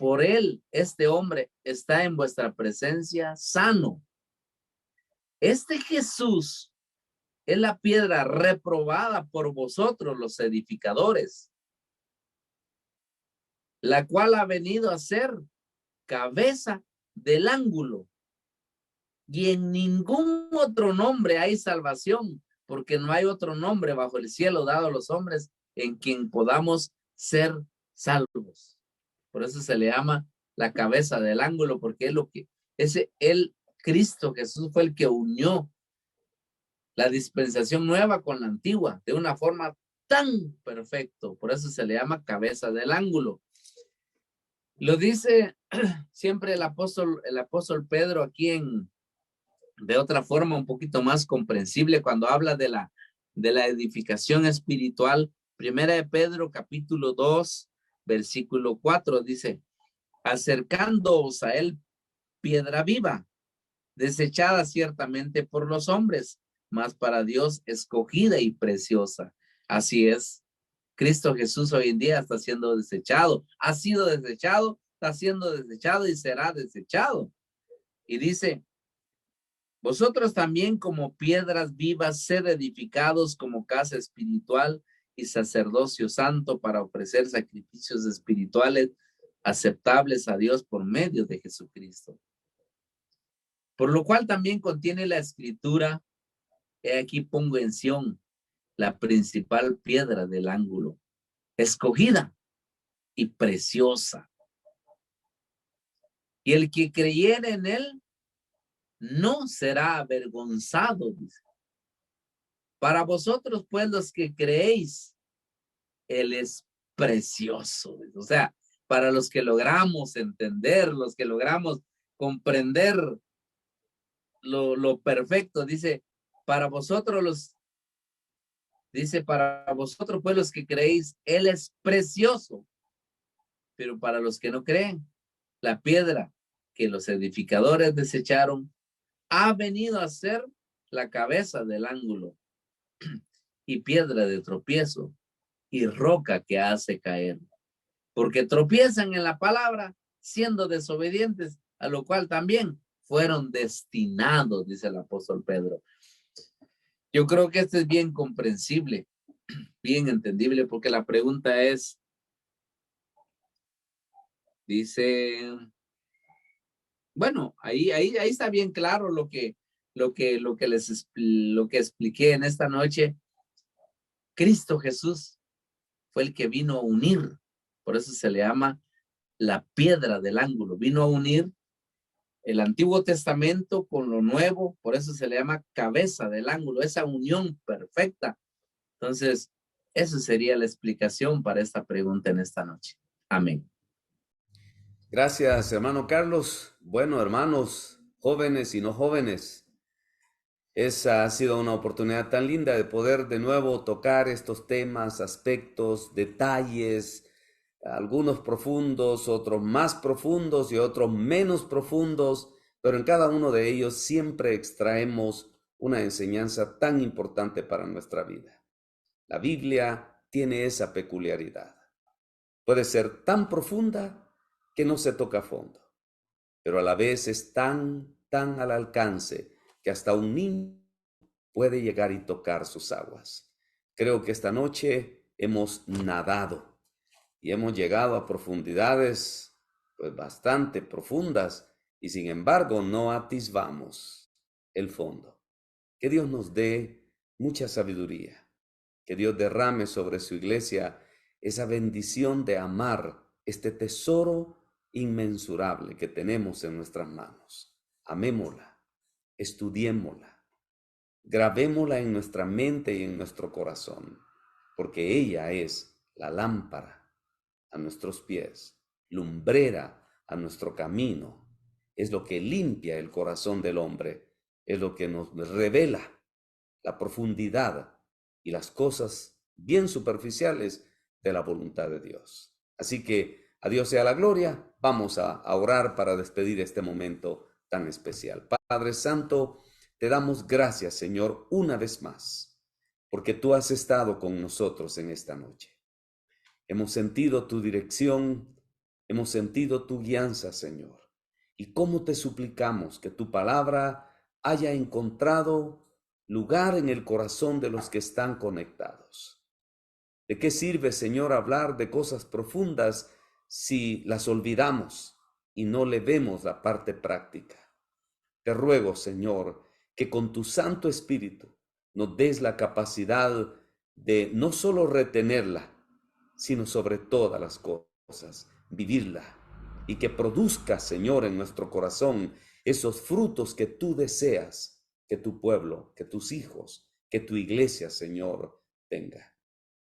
por él este hombre está en vuestra presencia sano. Este Jesús es la piedra reprobada por vosotros los edificadores, la cual ha venido a ser cabeza del ángulo. Y en ningún otro nombre hay salvación, porque no hay otro nombre bajo el cielo dado a los hombres en quien podamos ser salvos. Por eso se le llama la cabeza del ángulo, porque es lo que, el Cristo Jesús fue el que unió la dispensación nueva con la antigua de una forma tan perfecto. Por eso se le llama cabeza del ángulo. Lo dice siempre el apóstol Pedro aquí de otra forma un poquito más comprensible cuando habla de la edificación espiritual. Primera de Pedro capítulo 2 versículo 4 dice: acercándoos a él piedra viva, desechada ciertamente por los hombres, mas para Dios escogida y preciosa. Así es, Cristo Jesús hoy en día está siendo desechado, ha sido desechado, está siendo desechado y será desechado. Y dice: vosotros también como piedras vivas sed edificados como casa espiritual y sacerdocio santo para ofrecer sacrificios espirituales aceptables a Dios por medio de Jesucristo. Por lo cual también contiene la escritura: he aquí pongo en Sión la principal piedra del ángulo, escogida y preciosa. Y el que creyere en él no será avergonzado, dice. Para vosotros, pues, los que creéis, él es precioso. O sea, para los que logramos entender, los que logramos comprender lo perfecto, dice, para vosotros pues, los que creéis, él es precioso. Pero para los que no creen, la piedra que los edificadores desecharon ha venido a ser la cabeza del ángulo y piedra de tropiezo y roca que hace caer, porque tropiezan en la palabra siendo desobedientes, a lo cual también fueron destinados, dice el apóstol Pedro. Yo creo que esto es bien comprensible, bien entendible, porque la pregunta es, dice, bueno, ahí está bien claro lo que expliqué en esta noche. Cristo Jesús fue el que vino a unir, por eso se le llama la piedra del ángulo, vino a unir el Antiguo Testamento con lo Nuevo, por eso se le llama cabeza del ángulo, esa unión perfecta. Entonces, esa sería la explicación para esta pregunta en esta noche. Amén. Gracias, hermano Carlos. Bueno, hermanos, jóvenes y no jóvenes, esa ha sido una oportunidad tan linda de poder de nuevo tocar estos temas, aspectos, detalles, algunos profundos, otros más profundos y otros menos profundos, pero en cada uno de ellos siempre extraemos una enseñanza tan importante para nuestra vida. La Biblia tiene esa peculiaridad. Puede ser tan profunda que no se toca a fondo, pero a la vez es tan al alcance que hasta un niño puede llegar y tocar sus aguas. Creo que esta noche hemos nadado y hemos llegado a profundidades pues bastante profundas y sin embargo no atisbamos el fondo. Que Dios nos dé mucha sabiduría, que Dios derrame sobre su iglesia esa bendición de amar este tesoro inmensurable que tenemos en nuestras manos. Amémosla, estudiémosla, grabémosla en nuestra mente y en nuestro corazón, porque ella es la lámpara a nuestros pies, lumbrera a nuestro camino. es lo que limpia el corazón del hombre, es lo que nos revela la profundidad y las cosas bien superficiales de la voluntad de Dios. Así que a Dios sea la gloria. Vamos a orar para despedir este momento tan especial. Padre Santo, te damos gracias, Señor, una vez más, porque tú has estado con nosotros en esta noche. Hemos sentido tu dirección, hemos sentido tu guianza, Señor. Y cómo te suplicamos que tu palabra haya encontrado lugar en el corazón de los que están conectados. ¿De qué sirve, Señor, hablar de cosas profundas si las olvidamos y no le vemos la parte práctica? Te ruego, Señor, que con tu Santo Espíritu nos des la capacidad de no solo retenerla, sino sobre todas las cosas, vivirla, y que produzca, Señor, en nuestro corazón esos frutos que tú deseas que tu pueblo, que tus hijos, que tu iglesia, Señor, tenga.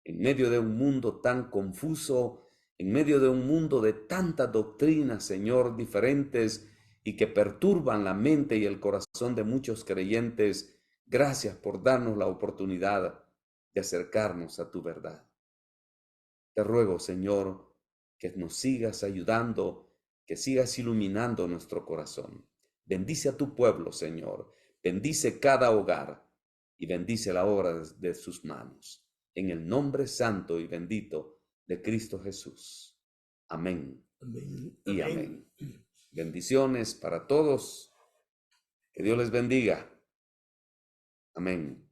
En medio de un mundo tan confuso, en medio de un mundo de tanta doctrina, Señor, diferentes y que perturban la mente y el corazón de muchos creyentes, gracias por darnos la oportunidad de acercarnos a tu verdad. Te ruego, Señor, que nos sigas ayudando, que sigas iluminando nuestro corazón. Bendice a tu pueblo, Señor. Bendice cada hogar y bendice la obra de sus manos. En el nombre santo y bendito de Cristo Jesús. Amén. Amén. Y amén. Bendiciones para todos. Que Dios les bendiga. Amén.